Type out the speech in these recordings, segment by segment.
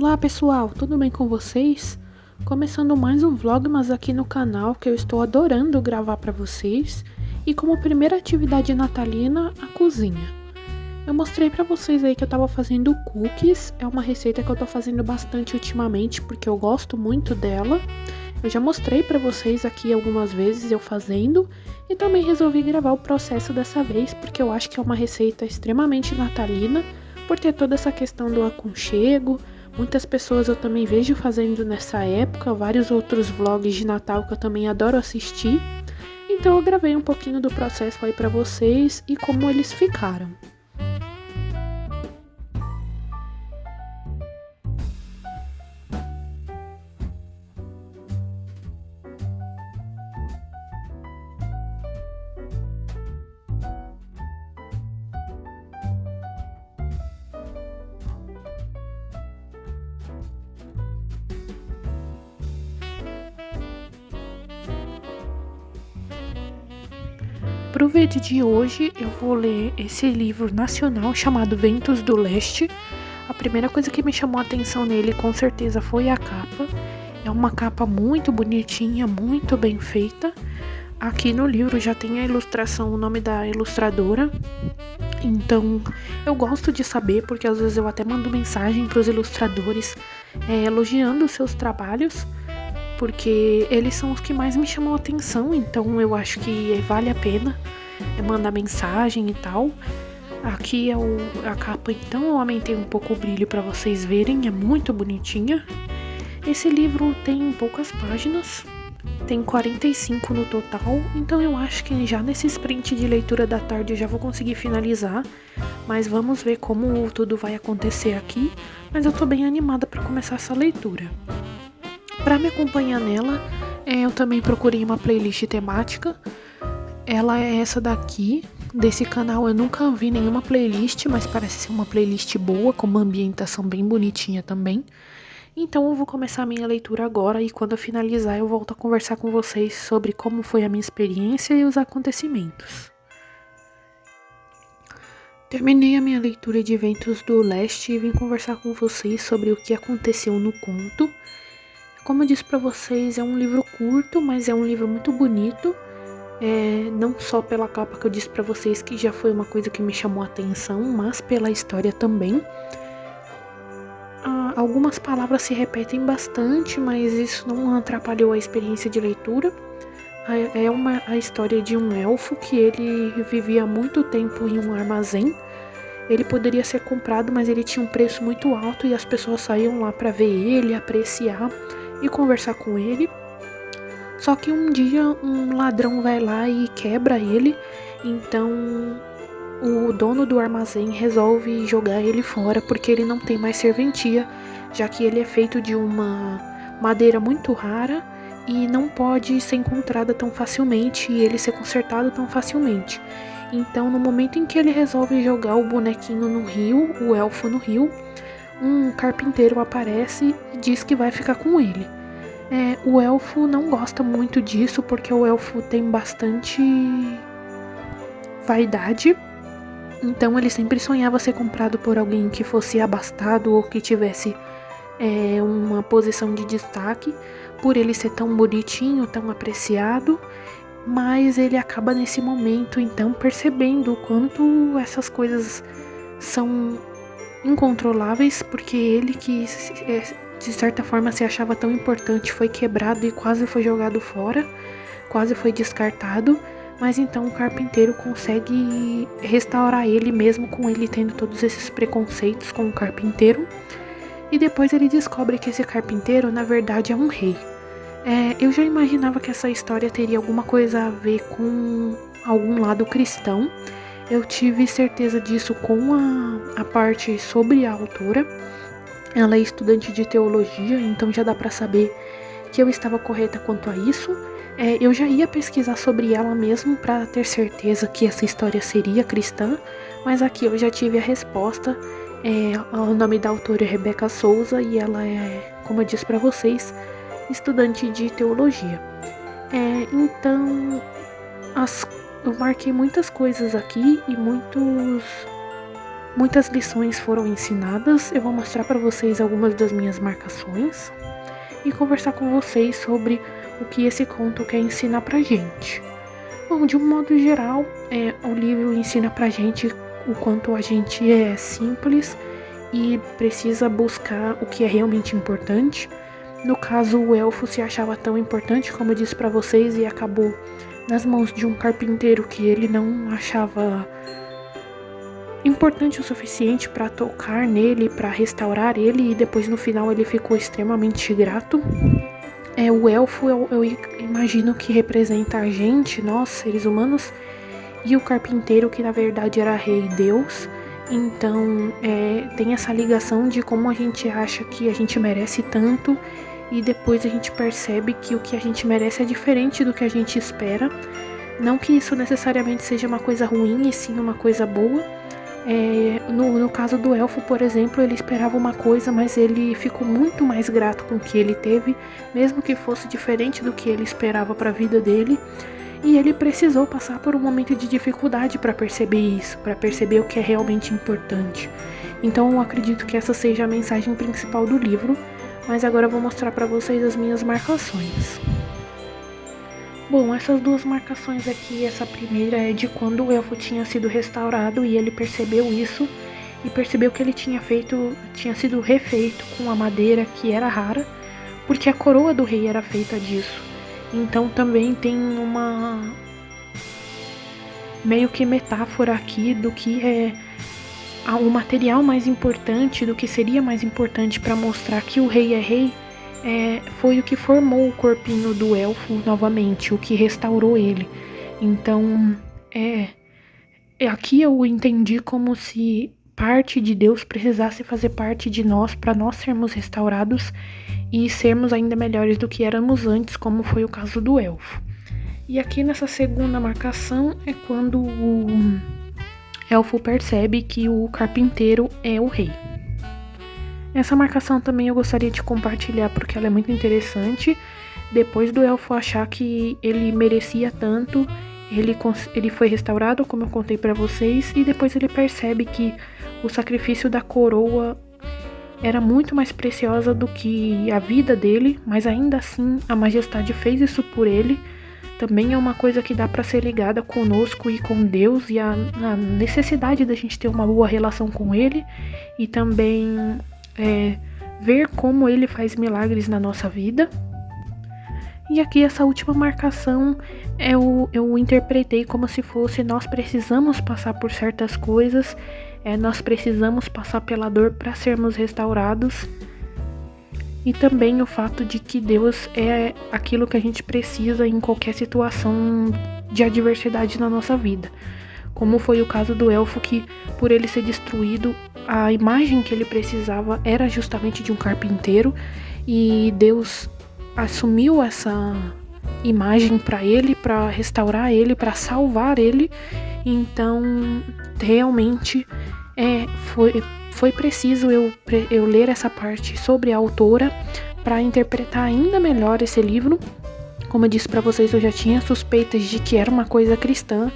Olá pessoal, tudo bem com vocês? Começando mais um Vlogmas aqui no canal que eu estou adorando gravar para vocês. E como primeira atividade natalina, a cozinha. Eu mostrei para vocês aí que eu tava fazendo cookies, é uma receita que eu tô fazendo bastante ultimamente porque eu gosto muito dela. Eu já mostrei para vocês aqui algumas vezes eu fazendo e também resolvi gravar o processo dessa vez porque eu acho que é uma receita extremamente natalina por ter toda essa questão do aconchego. Muitas pessoas eu também vejo fazendo nessa época, vários outros vlogs de Natal que eu também adoro assistir. Então eu gravei um pouquinho do processo aí pra vocês e como eles ficaram. Para o vídeo de hoje eu vou ler esse livro nacional chamado Ventos do Leste. A primeira coisa que me chamou a atenção nele com certeza foi a capa. É uma capa muito bonitinha, muito bem feita. Aqui no livro já tem a ilustração, o nome da ilustradora. Então eu gosto de saber, porque às vezes eu até mando mensagem para os ilustradores elogiando os seus trabalhos, porque eles são os que mais me chamam a atenção, então eu acho que vale a pena mandar mensagem e tal. Aqui é a capa, então eu aumentei um pouco o brilho para vocês verem, é muito bonitinha. Esse livro tem poucas páginas, tem 45 no total, então eu acho que já nesse sprint de leitura da tarde eu já vou conseguir finalizar, mas vamos ver como tudo vai acontecer aqui, mas eu tô bem animada para começar essa leitura. Para me acompanhar nela, eu também procurei uma playlist temática. Ela é essa daqui, desse canal eu nunca vi nenhuma playlist, mas parece ser uma playlist boa, com uma ambientação bem bonitinha também. Então eu vou começar a minha leitura agora e quando eu finalizar eu volto a conversar com vocês sobre como foi a minha experiência e os acontecimentos. Terminei a minha leitura de Ventos do Leste e vim conversar com vocês sobre o que aconteceu no conto. Como eu disse pra vocês, é um livro curto, mas é um livro muito bonito. Não só pela capa que eu disse pra vocês, que já foi uma coisa que me chamou a atenção, mas pela história também. Algumas palavras se repetem bastante, mas isso não atrapalhou a experiência de leitura. É a história de um elfo que ele vivia muito tempo em um armazém. Ele poderia ser comprado, mas ele tinha um preço muito alto e as pessoas saíam lá pra ver ele, apreciar e conversar com ele. Só que um dia um ladrão vai lá e quebra ele, então o dono do armazém resolve jogar ele fora porque ele não tem mais serventia, já que ele é feito de uma madeira muito rara e não pode ser encontrada tão facilmente e ele ser consertado tão facilmente. Então no momento em que ele resolve jogar o bonequinho no rio, o elfo no rio, um carpinteiro aparece e diz que vai ficar com ele. O elfo não gosta muito disso porque o elfo tem bastante vaidade. Então ele sempre sonhava ser comprado por alguém que fosse abastado ou que tivesse uma posição de destaque, por ele ser tão bonitinho, tão apreciado. Mas ele acaba nesse momento então percebendo o quanto essas coisas são incontroláveis, porque ele que de certa forma se achava tão importante foi quebrado e quase foi jogado fora, quase foi descartado. Mas então o carpinteiro consegue restaurar ele, mesmo com ele tendo todos esses preconceitos com o carpinteiro. E depois ele descobre que esse carpinteiro na verdade é um rei. Eu já imaginava que essa história teria alguma coisa a ver com algum lado cristão. Eu tive certeza disso com a parte sobre a autora. Ela é estudante de teologia, então já dá pra saber que eu estava correta quanto a isso. Eu já ia pesquisar sobre ela mesmo pra ter certeza que essa história seria cristã, mas aqui eu já tive a resposta. O nome da autora é Rebeca Souza e ela é, como eu disse pra vocês, estudante de teologia. Eu marquei muitas coisas aqui e Muitas lições foram ensinadas. Eu vou mostrar para vocês algumas das minhas marcações e conversar com vocês sobre o que esse conto quer ensinar pra gente. Bom, de um modo geral, o livro ensina pra gente o quanto a gente é simples e precisa buscar o que é realmente importante. No caso, o elfo se achava tão importante, como eu disse pra vocês, e acabou nas mãos de um carpinteiro que ele não achava importante o suficiente para tocar nele, para restaurar ele, e depois no final ele ficou extremamente grato. O elfo, eu imagino que representa a gente, nós, seres humanos, e o carpinteiro, que na verdade era rei Deus. Então tem essa ligação de como a gente acha que a gente merece tanto, e depois a gente percebe que o que a gente merece é diferente do que a gente espera. Não que isso necessariamente seja uma coisa ruim, e sim uma coisa boa. No caso do elfo, por exemplo, ele esperava uma coisa, mas ele ficou muito mais grato com o que ele teve, mesmo que fosse diferente do que ele esperava para a vida dele. E ele precisou passar por um momento de dificuldade para perceber isso, para perceber o que é realmente importante. Então eu acredito que essa seja a mensagem principal do livro, mas agora eu vou mostrar para vocês as minhas marcações. Bom, essas duas marcações aqui, essa primeira é de quando o elfo tinha sido restaurado e ele percebeu isso e percebeu que ele tinha sido refeito com a madeira que era rara, porque a coroa do rei era feita disso. Então também tem uma meio que metáfora aqui do que é o material mais importante, do que seria mais importante para mostrar que o rei é rei. Foi o que formou o corpinho do elfo novamente, o que restaurou ele. Então, aqui eu entendi como se parte de Deus precisasse fazer parte de nós para nós sermos restaurados e sermos ainda melhores do que éramos antes, como foi o caso do elfo. E aqui nessa segunda marcação é quando o elfo percebe que o carpinteiro é o rei. Essa marcação também eu gostaria de compartilhar porque ela é muito interessante. Depois do elfo achar que ele merecia tanto, ele foi restaurado, como eu contei pra vocês, e depois ele percebe que o sacrifício da coroa era muito mais preciosa do que a vida dele, mas ainda assim a majestade fez isso por ele. Também é uma coisa que dá pra ser ligada conosco e com Deus, e a necessidade da gente ter uma boa relação com ele, e também ver como ele faz milagres na nossa vida. E aqui essa última marcação eu interpretei como se fosse: nós precisamos passar por certas coisas, nós precisamos passar pela dor para sermos restaurados. E também o fato de que Deus é aquilo que a gente precisa em qualquer situação de adversidade na nossa vida. Como foi o caso do elfo, que por ele ser destruído, a imagem que ele precisava era justamente de um carpinteiro, e Deus assumiu essa imagem para ele, para restaurar ele, para salvar ele. Então realmente foi preciso eu ler essa parte sobre a autora para interpretar ainda melhor esse livro. Como eu disse para vocês, eu já tinha suspeitas de que era uma coisa cristã,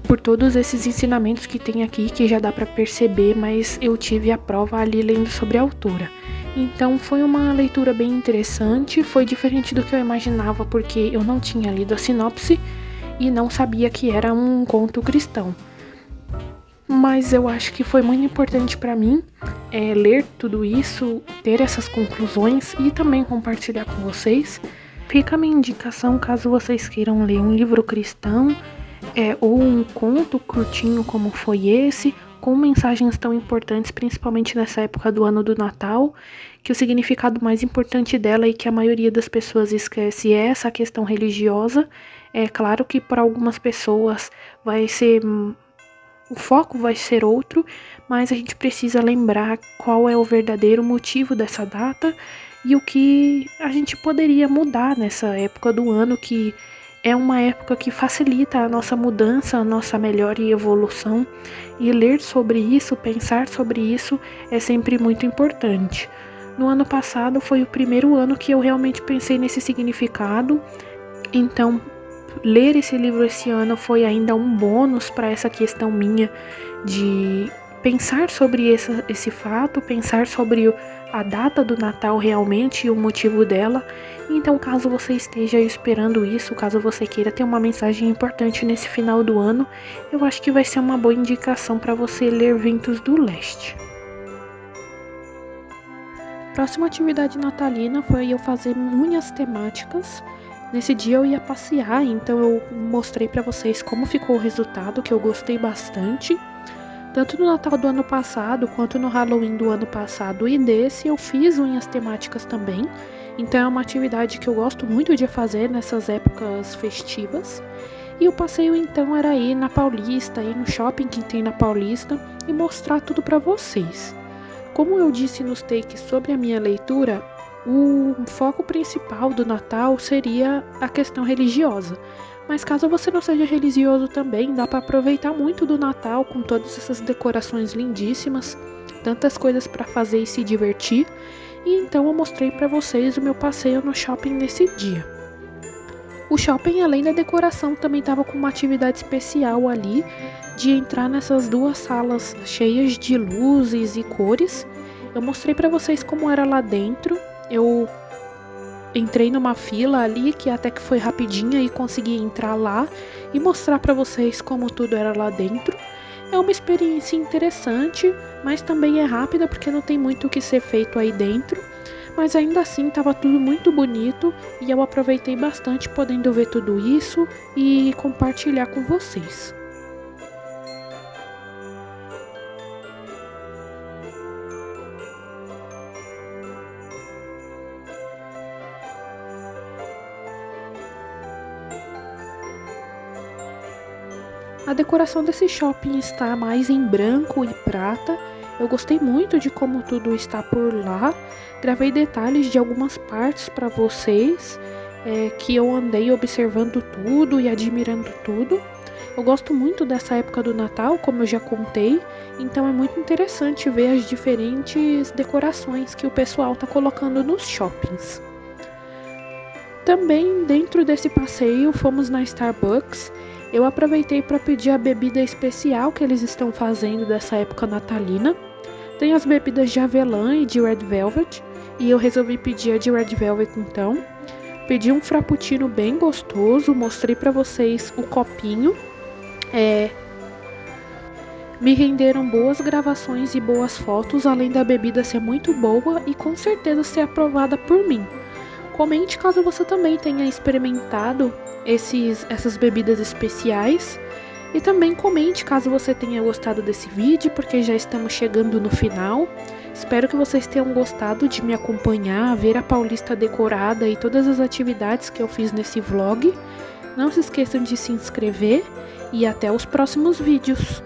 por todos esses ensinamentos que tem aqui, que já dá para perceber, mas eu tive a prova ali lendo sobre a autora. Então foi uma leitura bem interessante, foi diferente do que eu imaginava, porque eu não tinha lido a sinopse e não sabia que era um conto cristão. Mas eu acho que foi muito importante para mim ler tudo isso, ter essas conclusões e também compartilhar com vocês. Fica a minha indicação caso vocês queiram ler um livro cristão, ou um conto curtinho como foi esse, com mensagens tão importantes, principalmente nessa época do ano do Natal, que o significado mais importante dela e que a maioria das pessoas esquece é essa questão religiosa. É claro que para algumas pessoas o foco vai ser outro, mas a gente precisa lembrar qual é o verdadeiro motivo dessa data e o que a gente poderia mudar nessa época do ano, que é uma época que facilita a nossa mudança, a nossa melhora e evolução. E ler sobre isso, pensar sobre isso é sempre muito importante. No ano passado foi o primeiro ano que eu realmente pensei nesse significado, então ler esse livro esse ano foi ainda um bônus para essa questão minha de pensar sobre esse fato, pensar sobre a data do Natal realmente e o motivo dela. Então, caso você esteja esperando isso, caso você queira ter uma mensagem importante nesse final do ano, eu acho que vai ser uma boa indicação para você ler Ventos do Leste. Próxima atividade natalina foi eu fazer unhas temáticas. Nesse dia eu ia passear, então eu mostrei para vocês como ficou o resultado, que eu gostei bastante. Tanto no Natal do ano passado, quanto no Halloween do ano passado e desse, eu fiz unhas temáticas também. Então é uma atividade que eu gosto muito de fazer nessas épocas festivas. E o passeio então era ir na Paulista, ir no shopping que tem na Paulista e mostrar tudo para vocês. Como eu disse nos takes sobre a minha leitura, o foco principal do Natal seria a questão religiosa. Mas caso você não seja religioso também, dá para aproveitar muito do Natal com todas essas decorações lindíssimas, tantas coisas para fazer e se divertir. E então eu mostrei para vocês o meu passeio no shopping nesse dia. O shopping, além da decoração, também estava com uma atividade especial ali, de entrar nessas duas salas cheias de luzes e cores. Eu mostrei para vocês como era lá dentro. Eu entrei numa fila ali que até que foi rapidinha e consegui entrar lá e mostrar para vocês como tudo era lá dentro. É uma experiência interessante, mas também é rápida porque não tem muito o que ser feito aí dentro. Mas ainda assim estava tudo muito bonito e eu aproveitei bastante podendo ver tudo isso e compartilhar com vocês. A decoração desse shopping está mais em branco e prata. Eu gostei muito de como tudo está por lá. Gravei detalhes de algumas partes para vocês, que eu andei observando tudo e admirando tudo. Eu gosto muito dessa época do Natal, como eu já contei, então é muito interessante ver as diferentes decorações que o pessoal está colocando nos shoppings. Também dentro desse passeio fomos na Starbucks. Eu aproveitei para pedir a bebida especial que eles estão fazendo dessa época natalina. Tem as bebidas de avelã e de Red Velvet, e eu resolvi pedir a de Red Velvet então. Pedi um frappuccino bem gostoso, mostrei para vocês o copinho. Me renderam boas gravações e boas fotos, além da bebida ser muito boa e com certeza ser aprovada por mim. Comente caso você também tenha experimentado essas bebidas especiais. E também comente caso você tenha gostado desse vídeo, porque já estamos chegando no final. Espero que vocês tenham gostado de me acompanhar, ver a Paulista decorada e todas as atividades que eu fiz nesse vlog. Não se esqueçam de se inscrever e até os próximos vídeos.